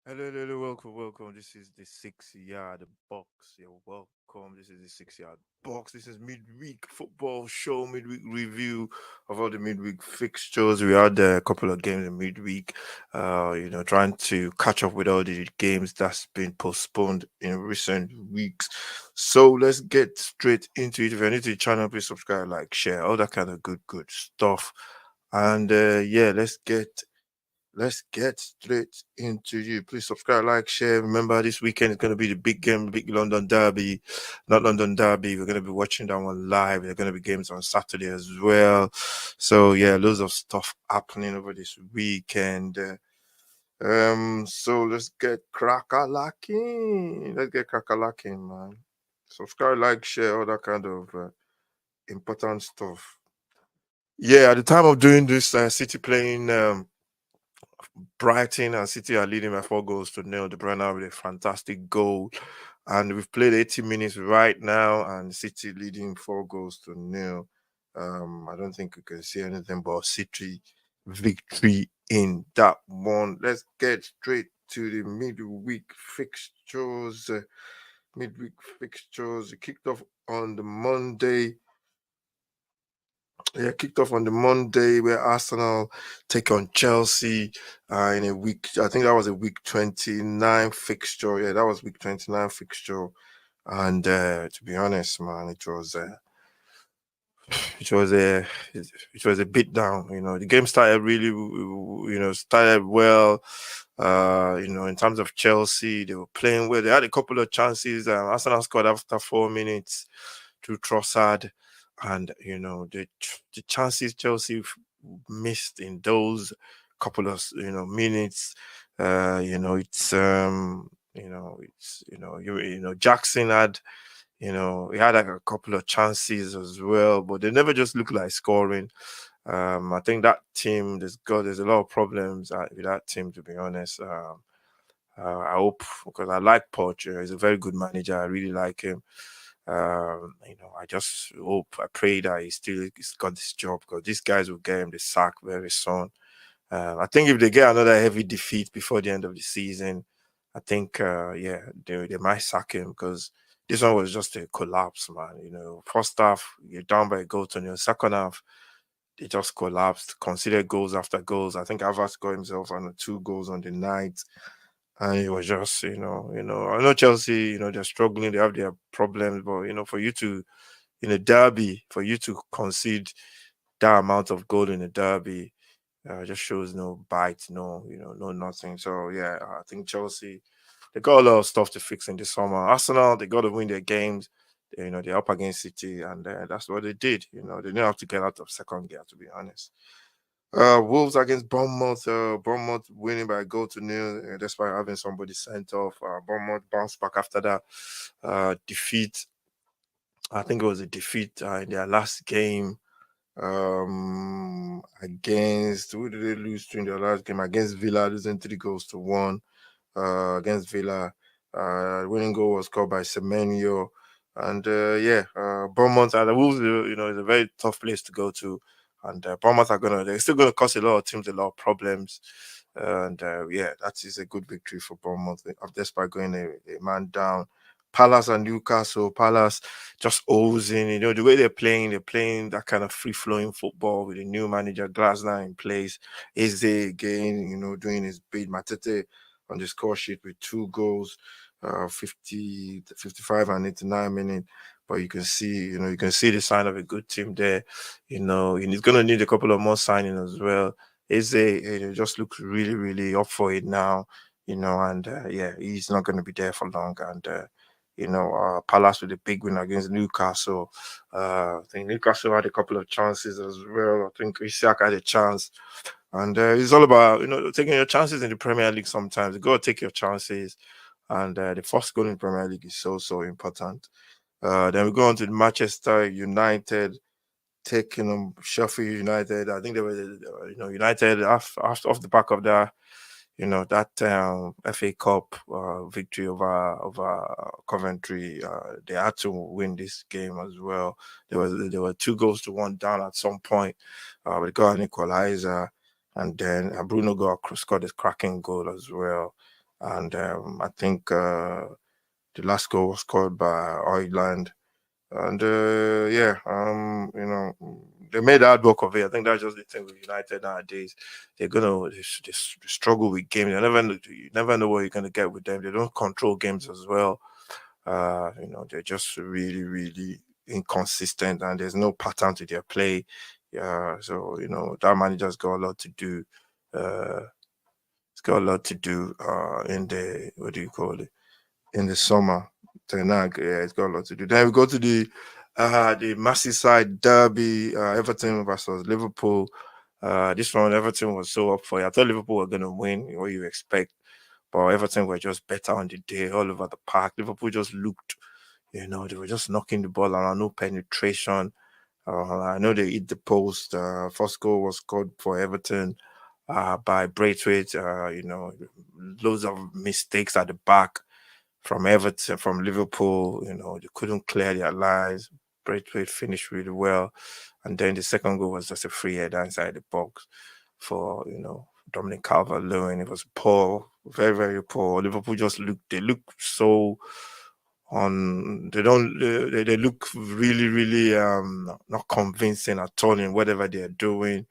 Hello, hello, hello, welcome, welcome. This is the 6 yard box. You're welcome. This is the 6 yard box. This is midweek football show, midweek review of all the midweek fixtures. We had a couple of games in midweek. Trying to catch up with all the games that's been postponed in recent weeks. So let's get straight into it. If you're new to the channel, please subscribe, like, share, all that kind of good stuff. And yeah, let's get straight into you. Please subscribe, like, share. Remember, this weekend is going to be the big game, big London Derby, not London Derby. We're going to be watching that one live. There are going to be games on Saturday as well. So yeah, loads of stuff happening over this weekend. So let's get crack-a-lacking. Let's get crack-a-lacking, man. Subscribe, like, share, all that kind of important stuff. Yeah, at the time of doing this, City playing Brighton and City are leading by 4 goals to nil. De Bruyne with a fantastic goal. And we've played 80 minutes right now, and City leading 4 goals to nil. I don't think we can see anything but City victory in that one. Let's get straight to the midweek fixtures. Midweek fixtures kicked off on the Monday. Yeah, kicked off on the Monday where Arsenal take on Chelsea in a week. I think that was a week 29 fixture. Yeah, that was week 29 fixture. And to be honest, man, it was a it was a beat down. The game started really, started well. In terms of Chelsea, they were playing well. They had a couple of chances. Arsenal scored after 4 minutes through Trossard, and the chances Chelsea missed in those couple of minutes. Jackson had he had like a couple of chances as well, but they never just look like scoring. I think that team, there's a lot of problems with that team, to be honest. I hope, because I like Poch. He's a very good manager. I really like him. I just hope, I pray that he's got this job, because these guys will get him the sack very soon. I think if they get another heavy defeat before the end of the season, I think, yeah, they might sack him, because this one was just a collapse, man. First half, you're down by a goal to nil. Second half, they just collapsed, conceded goals after goals. I think Havertz got himself on 2 goals on the night. And it was just, I know Chelsea, they're struggling, they have their problems, but, for you to, in a derby, for you to concede that amount of goal in a derby, just shows no bite, no nothing. So yeah, I think Chelsea, they got a lot of stuff to fix in the summer. Arsenal, they got to win their games. They're up against City, and that's what they did. They didn't have to get out of second gear, to be honest. Wolves against Bournemouth. Bournemouth winning by a goal to nil, despite having somebody sent off. Bournemouth bounced back after that defeat. I think it was a defeat in their last game against, who did they lose to in their last game? Against Villa, losing 3 goals to 1. Against Villa, winning goal was scored by Semenyo. And yeah, Bournemouth and the Wolves, is a very tough place to go to. And Bournemouth they're still gonna cause a lot of teams a lot of problems. And yeah, that is a good victory for Bournemouth, despite going a man down. Palace and Newcastle. Palace just oozing, the way they're playing that kind of free flowing football with a new manager, Glasner, in place. Eze again, doing his bid. Matete on the score sheet with 2 goals, 50, 55 and 89 minutes. But you can see the sign of a good team there. And he's gonna need a couple of more signings as well. Eze, just looks really, really up for it now. And yeah, he's not gonna be there for long. And Palace with a big win against Newcastle. I think Newcastle had a couple of chances as well. I think Isak had a chance. And it's all about, taking your chances in the Premier League sometimes. You got to take your chances. And the first goal in the Premier League is so important. Then we go on to Manchester United taking Sheffield United. I think they were, United off the back of that, that FA Cup victory over Coventry. They had to win this game as well. There were 2 goals to 1 down at some point. We got an equalizer, and then Bruno scored a cracking goal as well. and I think the last goal was scored by Oiland. And they made hard work of it. I think that's just the thing with United nowadays. They struggle with games. You never know what you're gonna get with them. They don't control games as well. They're just really, really inconsistent, and there's no pattern to their play. Yeah, so that manager's got a lot to do. Uh, it's got a lot to do in the what do you call it in the summer. Tenag, yeah, it's got a lot to do. Then we go to the Merseyside derby, Everton versus Liverpool. This one, Everton was so up for it. I thought Liverpool were going to win. What you expect? But Everton were just better on the day, all over the park. Liverpool just looked, they were just knocking the ball around, no penetration. I know they hit the post. First goal was scored for Everton by Braithwaite. Loads of mistakes at the back from Everton, from Liverpool. They couldn't clear their lines. Braithwaite finished really well. And then the second goal was just a free header inside the box for, Dominic Calvert-Lewin. It was poor, very, very poor. Liverpool they look so on, they look really, really not convincing at all in whatever they're doing.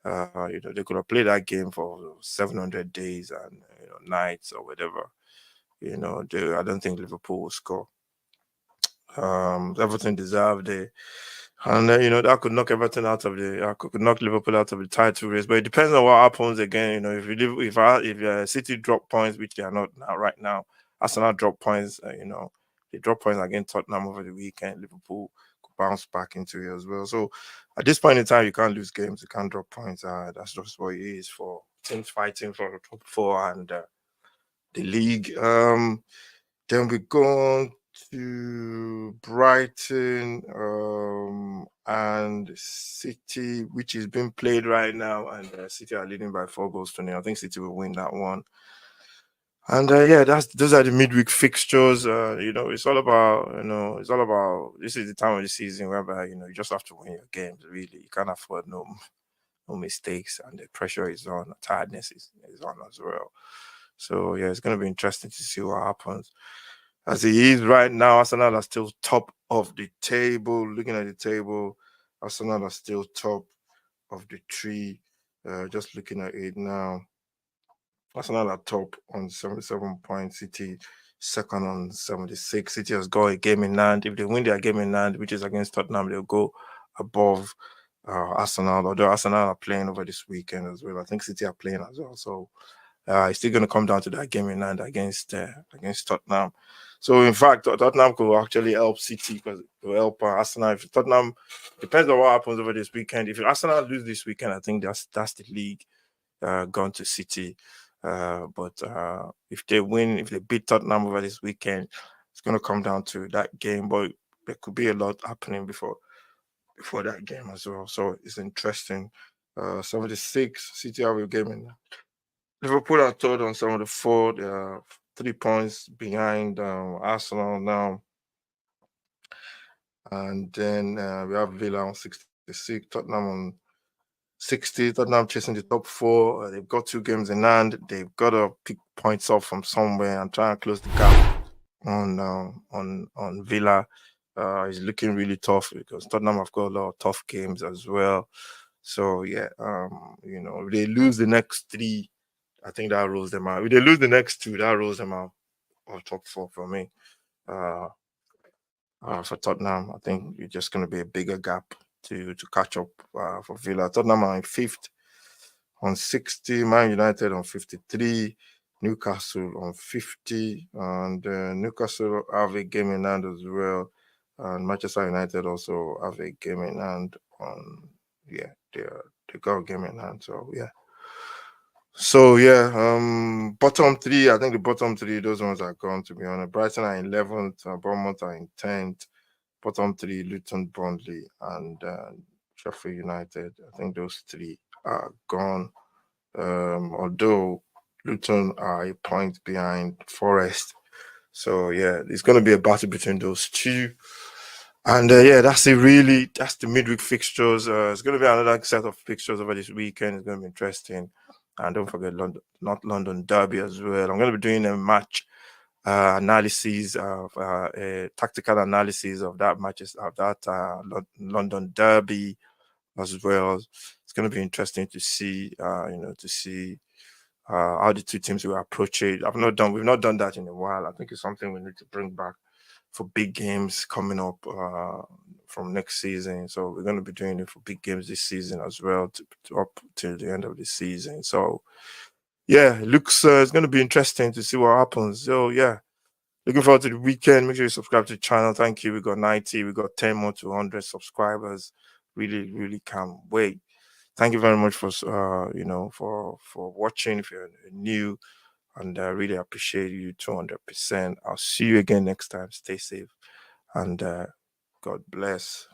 They could have played that game for 700 days and nights or whatever. I don't think Liverpool will score. Everton deserved it. And that could knock Everton out of could knock Liverpool out of the title race. But it depends on what happens again. If City drop points, which they are not now right now, Arsenal drop points. They drop points against Tottenham over the weekend. Liverpool could bounce back into it as well. So at this point in time, you can't lose games. You can't drop points. That's just what it is for teams fighting for the top four and the league. Then we go on to Brighton and City, which is being played right now, and City are leading by 4 goals to 0. I think City will win that one. And those are the midweek fixtures. It's all about. This is the time of the season whereby you just have to win your games. Really, you can't afford no mistakes, and the pressure is on. Tiredness is on as well. So yeah, it's going to be interesting to see what happens. As it is right now, Arsenal are still top of the table. Looking at the table, Arsenal are still top of the tree. Just looking at it now, Arsenal are top on 77 points. City second on 76. City has got a game in hand. If they win their game in hand, which is against Tottenham, they'll go above Arsenal. Although Arsenal are playing over this weekend as well. I think City are playing as well. So it's still going to come down to that game in hand against Tottenham. So in fact, Tottenham could actually help City because it will help Arsenal. If Tottenham depends on what happens over this weekend. If Arsenal lose this weekend, I think that's the league gone to City. But if they win, if they beat Tottenham over this weekend, it's going to come down to that game. But there could be a lot happening before that game as well. So it's interesting. 76 City have a game in. Liverpool are third on 74. They are 3 points behind Arsenal now. And then we have Villa on 66, Tottenham on 60. Tottenham chasing the top four. They've got 2 games in hand. They've got to pick points up from somewhere and try and close the gap on Villa. It's looking really tough because Tottenham have got a lot of tough games as well. So yeah, if they lose the next 3, I think that rules them out. If they lose the next 2, that rules them out of top 4 for me. For Tottenham, I think it's just going to be a bigger gap to catch up for Villa. Tottenham are in 5th on 60, Man United on 53, Newcastle on 50, and Newcastle have a game in hand as well, and Manchester United also have a game in hand they got a game in hand. So bottom 3, I think the bottom 3, those ones are gone, to be honest. Brighton are in 11th, Bournemouth are in 10th. Bottom 3, Luton, Burnley, and Sheffield United. I think those 3 are gone. Although Luton are a point behind Forest. So yeah, it's going to be a battle between those 2. And that's the midweek fixtures. It's going to be another set of fixtures over this weekend. It's going to be interesting. And don't forget London, not London Derby as well. I'm going to be doing a match analysis of a tactical analysis of that matches of that London Derby as well. It's going to be interesting to see, to see how the two teams will approach it. We've not done that in a while. I think it's something we need to bring back for big games coming up from next season. So we're going to be doing it for big games this season as well, to up till the end of the season. So yeah, it looks it's going to be interesting to see what happens. So yeah, looking forward to the weekend. Make sure you subscribe to the channel. Thank you. We got 90, we got 10 more to 100 subscribers. Really, really can't wait. Thank you very much for for watching. If you're new, and I really appreciate you 200%. I'll see you again next time. Stay safe, and God bless.